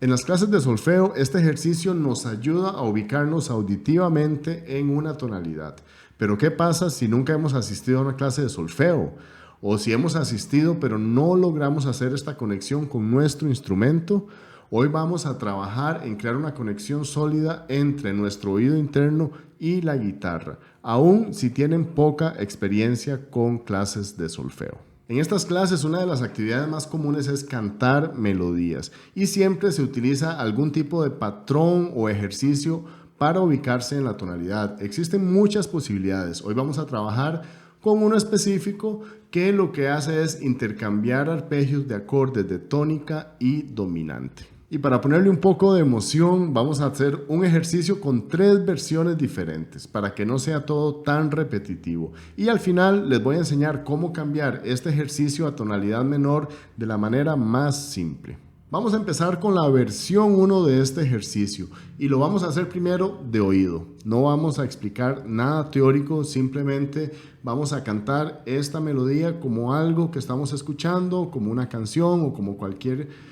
En las clases de solfeo, este ejercicio nos ayuda a ubicarnos auditivamente en una tonalidad. Pero ¿qué pasa si nunca hemos asistido a una clase de solfeo? O si hemos asistido pero no logramos hacer esta conexión con nuestro instrumento. Hoy vamos a trabajar en crear una conexión sólida entre nuestro oído interno y la guitarra, aun si tienen poca experiencia con clases de solfeo. En estas clases una de las actividades más comunes es cantar melodías y siempre se utiliza algún tipo de patrón o ejercicio para ubicarse en la tonalidad. Existen muchas posibilidades. Hoy vamos a trabajar con uno específico que lo que hace es intercambiar arpegios de acordes de tónica y dominante. Y para ponerle un poco de emoción, vamos a hacer un ejercicio con 3 versiones diferentes para que no sea todo tan repetitivo. Y al final les voy a enseñar cómo cambiar este ejercicio a tonalidad menor de la manera más simple. Vamos a empezar con la versión 1 de este ejercicio y lo vamos a hacer primero de oído. No vamos a explicar nada teórico, simplemente vamos a cantar esta melodía como algo que estamos escuchando, como una canción o como cualquier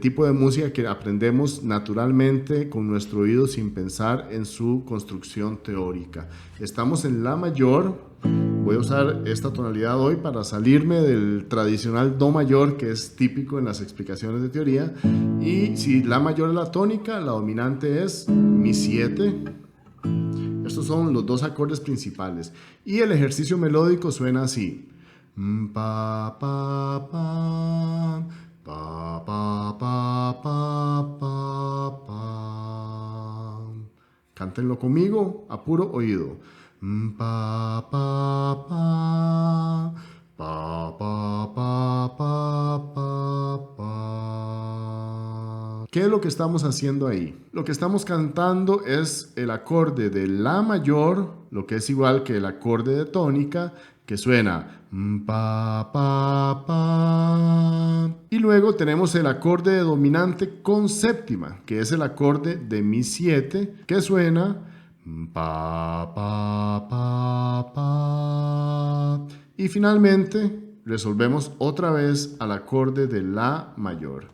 tipo de música que aprendemos naturalmente con nuestro oído sin pensar en su construcción teórica. Estamos en la mayor. Voy a usar esta tonalidad hoy para salirme del tradicional do mayor que es típico en las explicaciones de teoría. Y si la mayor es la tónica, la dominante es mi 7. Estos son los 2 acordes principales. Y el ejercicio melódico suena así. Pa, pa, pa. Pa, pa, pa, pa, pa, pa. Cántenlo conmigo a puro oído. Pa, pa, pa. Pa, pa, pa, pa, pa, pa. ¿Qué es lo que estamos haciendo ahí? Lo que estamos cantando es el acorde de la mayor, lo que es igual que el acorde de tónica, que suena pa, pa, pa. Y luego tenemos el acorde de dominante con séptima, que es el acorde de mi 7, que suena pa, pa, pa, pa. Y finalmente resolvemos otra vez al acorde de la mayor.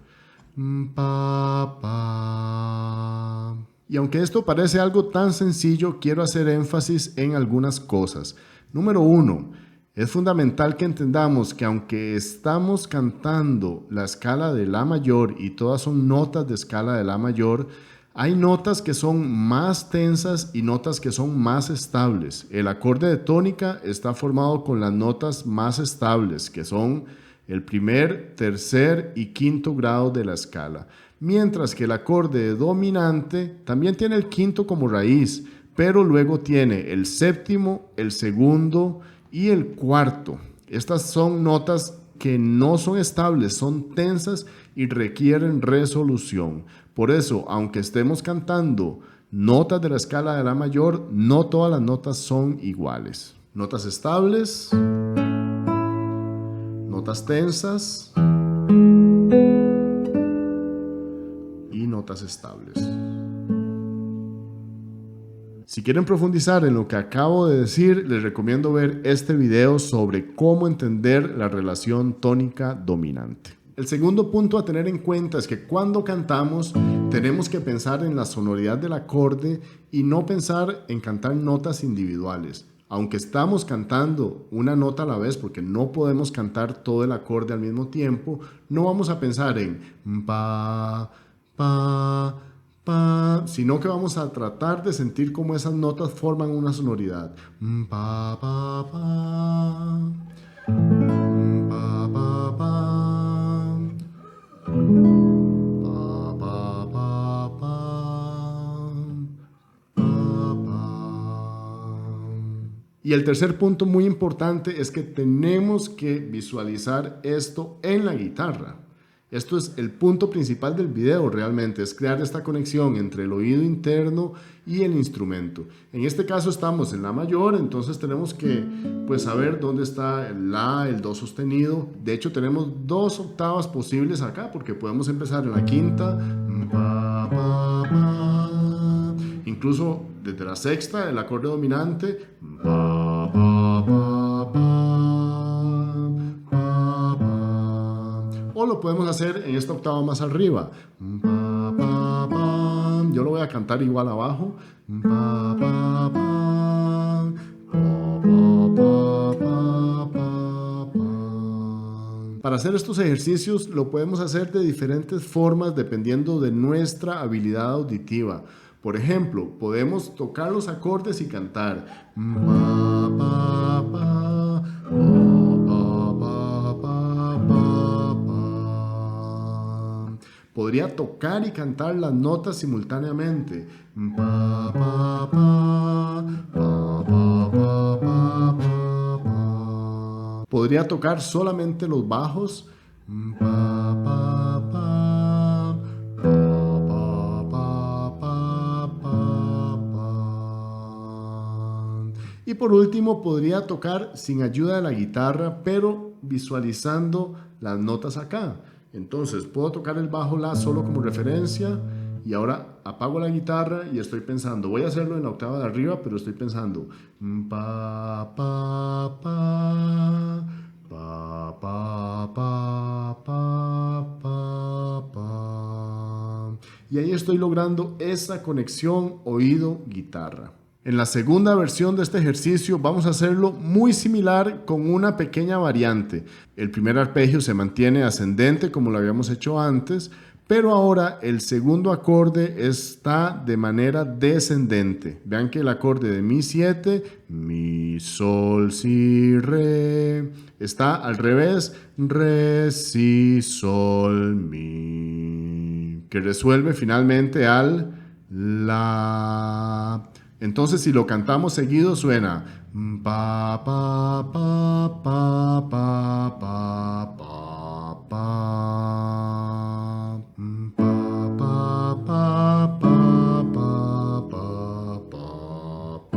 Pa, pa. Y aunque esto parece algo tan sencillo, quiero hacer énfasis en algunas cosas. Número 1, es fundamental que entendamos que aunque estamos cantando la escala de la mayor y todas son notas de escala de la mayor, hay notas que son más tensas y notas que son más estables. El acorde de tónica está formado con las notas más estables, que son el primer, tercer y quinto grado de la escala. Mientras que el acorde de dominante también tiene el quinto como raíz, pero luego tiene el séptimo, el segundo y el cuarto. Estas son notas que no son estables, son tensas y requieren resolución. Por eso, aunque estemos cantando notas de la escala de la mayor, no todas las notas son iguales. Notas estables, notas tensas y notas estables. Si quieren profundizar en lo que acabo de decir, les recomiendo ver este video sobre cómo entender la relación tónica-dominante. El segundo punto a tener en cuenta es que cuando cantamos tenemos que pensar en la sonoridad del acorde y no pensar en cantar notas individuales. Aunque estamos cantando una nota a la vez, porque no podemos cantar todo el acorde al mismo tiempo, no vamos a pensar en pa, pa, pa, sino que vamos a tratar de sentir cómo esas notas forman una sonoridad. Pa, pa, pa, pa, pa, pa. Y el tercer punto muy importante es que tenemos que visualizar esto en la guitarra. Esto es el punto principal del video realmente, es crear esta conexión entre el oído interno y el instrumento. En este caso estamos en la mayor, entonces tenemos que saber dónde está el la, el do sostenido. De hecho tenemos 2 octavas posibles acá porque podemos empezar en la quinta, pa, pa, pa. Incluso desde la sexta, el acorde dominante, pa, pa, pa, pa, pa, pa. O lo lo podemos hacer en esta octava más arriba. Pa, pa, pa. Yo lo voy a cantar igual abajo. Pa, pa, pa. Pa, pa, pa, pa, pa. Para hacer estos ejercicios lo podemos hacer de diferentes formas dependiendo de nuestra habilidad auditiva. Por ejemplo, podemos tocar los acordes y cantar. Pa, pa, pa, pa, pa, pa, pa, pa. Podría tocar y cantar las notas simultáneamente. Pa, pa, pa, pa, pa, pa, pa, pa. Podría tocar solamente los bajos. Pa, pa, pa, pa, pa, pa, pa, pa. Y por último, podría tocar sin ayuda de la guitarra, pero visualizando las notas acá. Entonces, puedo tocar el bajo La solo como referencia y ahora apago la guitarra y estoy pensando, voy a hacerlo en la octava de arriba, pero estoy pensando pa, pa, pa, pa, pa, pa, pa, pa, pa. Y ahí estoy logrando esa conexión oído-guitarra. En la segunda versión de este ejercicio vamos a hacerlo muy similar con una pequeña variante. El primer arpegio se mantiene ascendente como lo habíamos hecho antes, pero ahora el segundo acorde está de manera descendente. Vean que el acorde de Mi 7, Mi, Sol, Si, Re, está al revés, Re, Si, Sol, Mi, que resuelve finalmente al La. Entonces, si lo cantamos seguido, suena pa, pa, pa, pa, pa, pa, pa, pa, pa, pa, pa, pa, pa.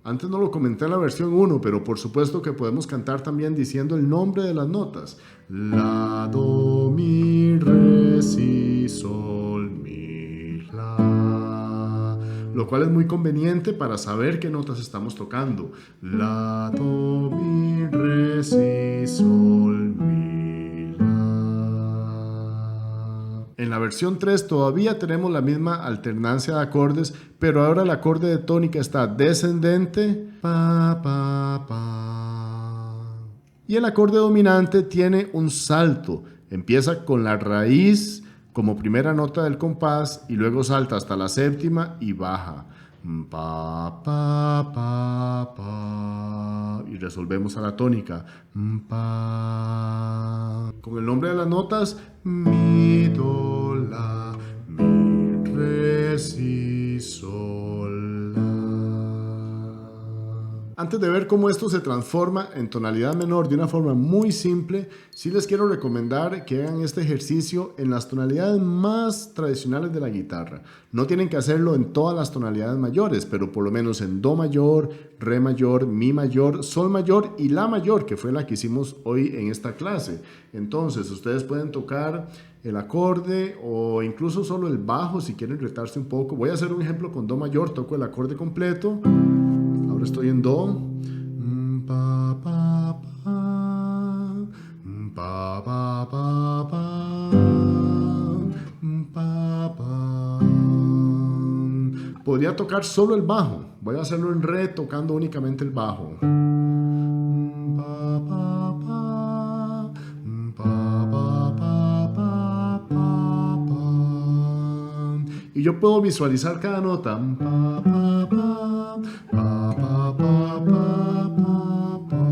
Antes no lo comenté en la versión 1, pero por supuesto que podemos cantar también diciendo el nombre de las notas. La, do, mi, re, si, sol, mi, la. Lo cual es muy conveniente para saber qué notas estamos tocando. La, do, mi, re, si, sol, mi, la. En la versión 3 todavía tenemos la misma alternancia de acordes, pero ahora el acorde de tónica está descendente, pa, pa, pa. Y el acorde dominante tiene un salto. Empieza con la raíz como primera nota del compás y luego salta hasta la séptima y baja. Pa, pa, pa, pa. Y resolvemos a la tónica. Pa. Con el nombre de las notas, mi, do, la, mi, re, si, sol, la. Antes de ver cómo esto se transforma en tonalidad menor de una forma muy simple, sí les quiero recomendar que hagan este ejercicio en las tonalidades más tradicionales de la guitarra. No tienen que hacerlo en todas las tonalidades mayores, pero por lo menos en do mayor, re mayor, mi mayor, sol mayor y la mayor, que fue la que hicimos hoy en esta clase. Entonces, ustedes pueden tocar el acorde o incluso solo el bajo si quieren retarse un poco. Voy a hacer un ejemplo con do mayor, toco el acorde completo. Ahora estoy en do. Pa, pa, pa. Pa, pa, pa, pa. Pa, pa. Podría tocar solo el bajo. Voy a hacerlo en re tocando únicamente el bajo. Pa, pa, pa. Pa, pa, pa, pa, pa, pa. Y yo puedo visualizar cada nota. Pa, pa, pa. Pa, pa, pa, pa, pa, pa.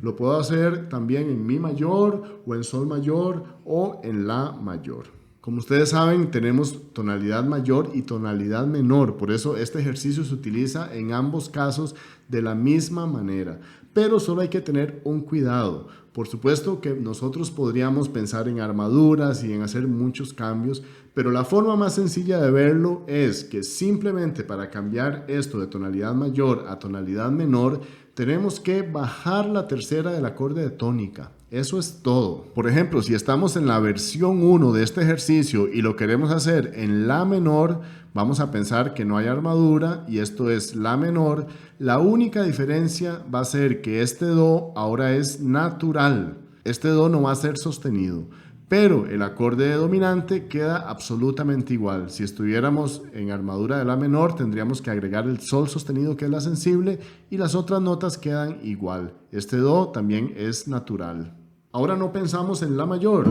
Lo puedo hacer también en mi mayor o en sol mayor o en la mayor. Como ustedes saben, tenemos tonalidad mayor y tonalidad menor, por eso este ejercicio se utiliza en ambos casos de la misma manera, pero solo hay que tener un cuidado. Por supuesto que nosotros podríamos pensar en armaduras y en hacer muchos cambios, pero la forma más sencilla de verlo es que simplemente para cambiar esto de tonalidad mayor a tonalidad menor, tenemos que bajar la tercera del acorde de tónica. Eso es todo. Por ejemplo, si estamos en la versión 1 de este ejercicio y lo queremos hacer en la menor, vamos a pensar que no hay armadura y esto es la menor. La única diferencia va a ser que este do ahora es natural. Este do no va a ser sostenido. Pero el acorde de dominante queda absolutamente igual. Si estuviéramos en armadura de la menor, tendríamos que agregar el sol sostenido, que es la sensible, y las otras notas quedan igual. Este do también es natural. Ahora no pensamos en la mayor,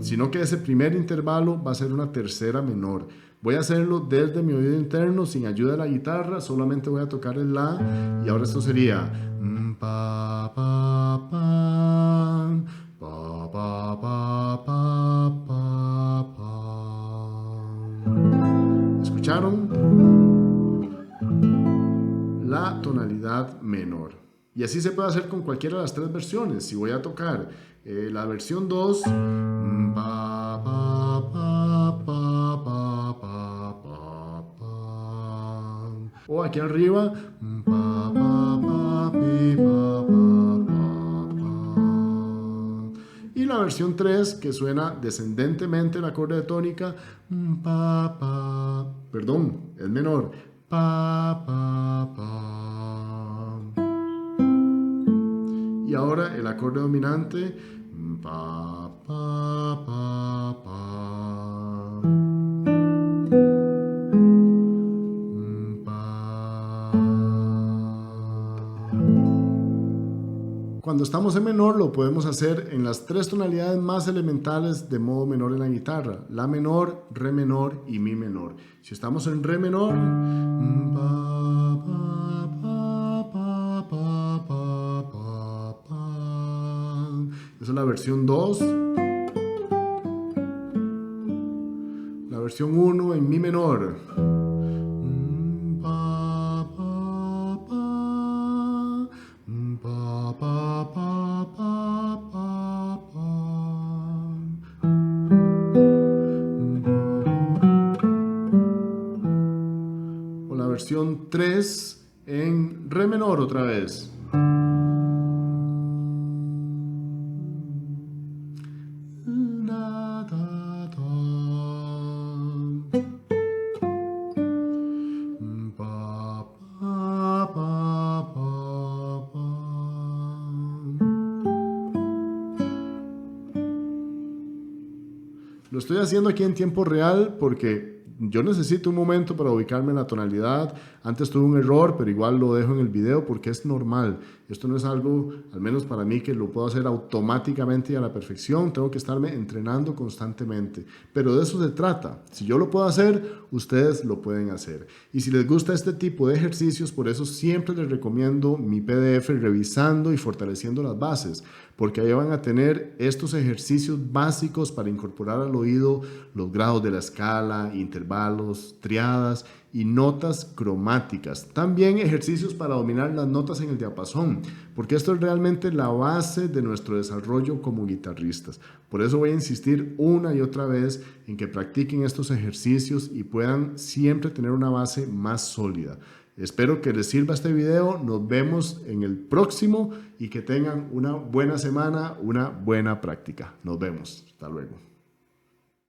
sino que ese primer intervalo va a ser una tercera menor. Voy a hacerlo desde mi oído interno, sin ayuda de la guitarra, solamente voy a tocar el la, y ahora esto sería ¿escucharon? La tonalidad menor. Y así se puede hacer con cualquiera de las tres versiones. Si voy a tocar la versión 2, o aquí arriba, y la versión 3, que suena descendentemente el acorde de tónica, perdón, es menor, y ahora el acorde dominante, Cuando estamos en menor lo podemos hacer en las tres tonalidades más elementales de modo menor en la guitarra: la menor, re menor y mi menor. Si estamos en re menor, esa es la versión 2. La versión 1 en mi menor. O la versión 3 en re menor otra vez. Lo estoy haciendo aquí en tiempo real porque yo necesito un momento para ubicarme en la tonalidad. Antes tuve un error, pero igual lo dejo en el video porque es normal. Esto no es algo, al menos para mí, que lo puedo hacer automáticamente y a la perfección. Tengo que estarme entrenando constantemente. Pero de eso se trata. Si yo lo puedo hacer, ustedes lo pueden hacer. Y si les gusta este tipo de ejercicios, por eso siempre les recomiendo mi PDF Revisando y Fortaleciendo las Bases, porque ahí van a tener estos ejercicios básicos para incorporar al oído los grados de la escala, intervalos, triadas y notas cromáticas. También ejercicios para dominar las notas en el diapasón, porque esto es realmente la base de nuestro desarrollo como guitarristas. Por eso voy a insistir una y otra vez en que practiquen estos ejercicios y puedan siempre tener una base más sólida. Espero que les sirva este video. Nos vemos en el próximo y que tengan una buena semana, una buena práctica. Nos vemos. Hasta luego.